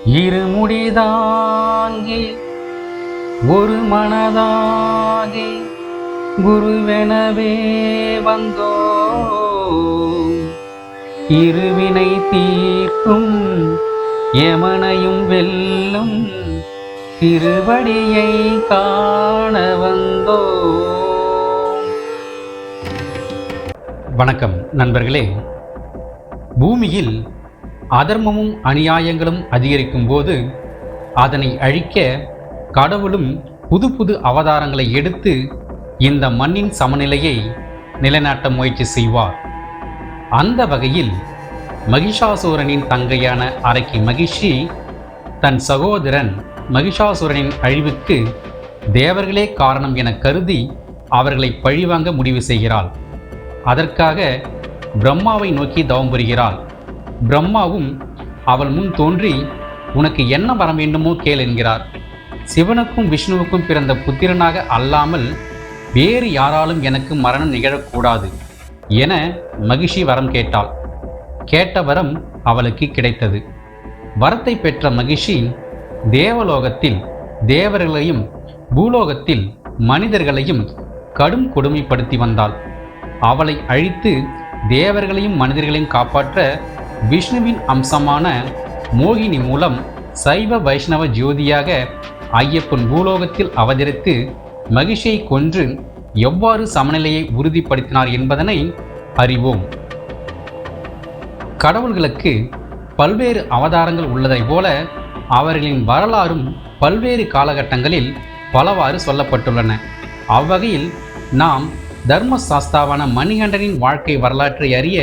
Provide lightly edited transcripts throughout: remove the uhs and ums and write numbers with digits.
இருமுடிதாங்கி ஒரு மனதாகி குருவெனவே வந்தோ இருவினை தீர்க்கும் யமனையும் வெல்லும் திருவடியை காண வந்தோ. வணக்கம் நண்பர்களே. பூமியில் அதர்மமும் அநியாயங்களும் அதிகரிக்கும் போது அதனை அழிக்க கடவுளும் புது புது அவதாரங்களை எடுத்து இந்த மண்ணின் சமநிலையை நிலைநாட்ட முயற்சி செய்வார். அந்த வகையில் மகிஷாசூரனின் தங்கையான அரக்கி மகிஷி தன் சகோதரன் மகிஷாசூரனின் அழிவுக்கு தேவர்களே காரணம் என கருதி அவர்களை பழிவாங்க முடிவு செய்கிறாள். அதற்காக பிரம்மாவை நோக்கி தவம் புரிகிறாள். பிரம்மாவும் அவள் முன் தோன்றி, உனக்கு என்ன வர வேண்டுமோ கேள் என்கிறார். சிவனுக்கும் விஷ்ணுவுக்கும் பிறந்த புத்திரனாக அல்லாமல் வேறு யாராலும் எனக்கு மரணம் நிகழக்கூடாது என மகிஷி வரம் கேட்டாள். கேட்ட வரம் அவளுக்கு கிடைத்தது. வரத்தை பெற்ற மகிஷி தேவலோகத்தில் தேவர்களையும் பூலோகத்தில் மனிதர்களையும் கடும் கொடுமைப்படுத்தி வந்தாள். அவளை அழித்து தேவர்களையும் மனிதர்களையும் காப்பாற்ற விஷ்ணுவின் அம்சமான மோகினி மூலம் சைவ வைஷ்ணவ ஜோதியாக ஐயப்பன் பூலோகத்தில் அவதரித்து மகிஷியை கொன்று எவ்வாறு சமநிலையை உறுதிப்படுத்தினார் என்பதனை அறிவோம். கடவுள்களுக்கு பல்வேறு அவதாரங்கள் உள்ளதை போல அவர்களின் வரலாறும் பல்வேறு காலகட்டங்களில் பலவாறு சொல்லப்பட்டுள்ளன. அவ்வகையில் நாம் தர்ம சாஸ்தாவான மணிகண்டனின் வாழ்க்கை வரலாற்றை அறிய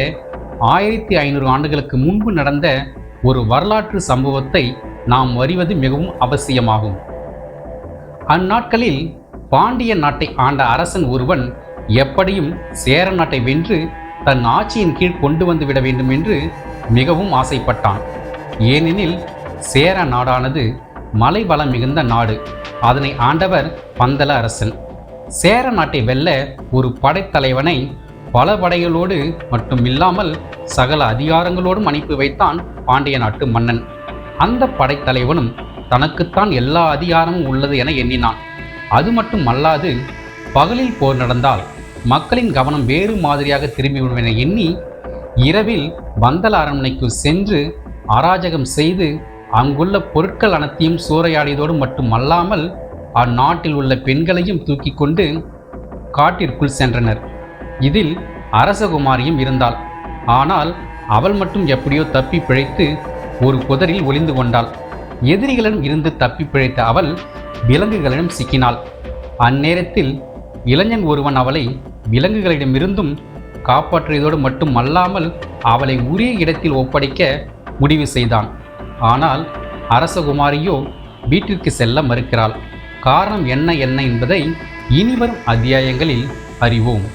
1500 ஆண்டுகளுக்கு முன்பு நடந்த ஒரு வரலாற்று சம்பவத்தை நாம் அறிவது மிகவும் அவசியமாகும். அந்நாட்களில் பாண்டிய நாட்டை ஆண்ட அரசன் ஒருவன் எப்படியும் சேர நாட்டை வென்று தன் ஆட்சியின் கீழ் கொண்டு வந்து விட வேண்டும் என்று மிகவும் ஆசைப்பட்டான். ஏனெனில் சேர நாடானது மலை வளம் மிகுந்த நாடு. அதனை ஆண்டவர் பந்தல அரசன். சேர நாட்டை வெல்ல ஒரு படைத்தலைவனை பல படைகளோடு மட்டும் இல்லாமல் சகல அதிகாரங்களோடும் அனுப்பி வைத்தான் பாண்டிய நாட்டு மன்னன். அந்த படைத்தலைவனும் தனக்குத்தான் எல்லா அதிகாரமும் உள்ளது என எண்ணினான். அது மட்டும் அல்லாது பகலில் போர் நடந்தால் மக்களின் கவனம் வேறு மாதிரியாக திரும்பிவிடும் என எண்ணி இரவில் பந்தல அரண்மனைக்கு சென்று அராஜகம் செய்து அங்குள்ள பொருட்கள் அனைத்தையும் சூறையாடியதோடு மட்டும் அல்லாமல் அந்நாட்டில் உள்ள பெண்களையும் தூக்கி கொண்டு காட்டிற்குள் சென்றனர். இதில் அரசகுமாரியும் இருந்தாள். ஆனால் அவள் மட்டும் எப்படியோ தப்பி பிழைத்து ஒரு புதரில் ஒளிந்து கொண்டாள். எதிரிகளிடம் இருந்து தப்பி பிழைத்த அவள் விலங்குகளிடம் சிக்கினாள். அந்நேரத்தில் இளைஞன் ஒருவன் அவளை விலங்குகளிடமிருந்தும் காப்பாற்றியதோடு மட்டும் அல்லாமல் அவளை உரிய இடத்தில் ஒப்படைக்க முடிவு செய்தான். ஆனால் அரசகுமாரியோ வீட்டிற்கு செல்ல மறுக்கிறாள். காரணம் என்ன என்பதை இனிவரும் அத்தியாயங்களில் அறிவோம்.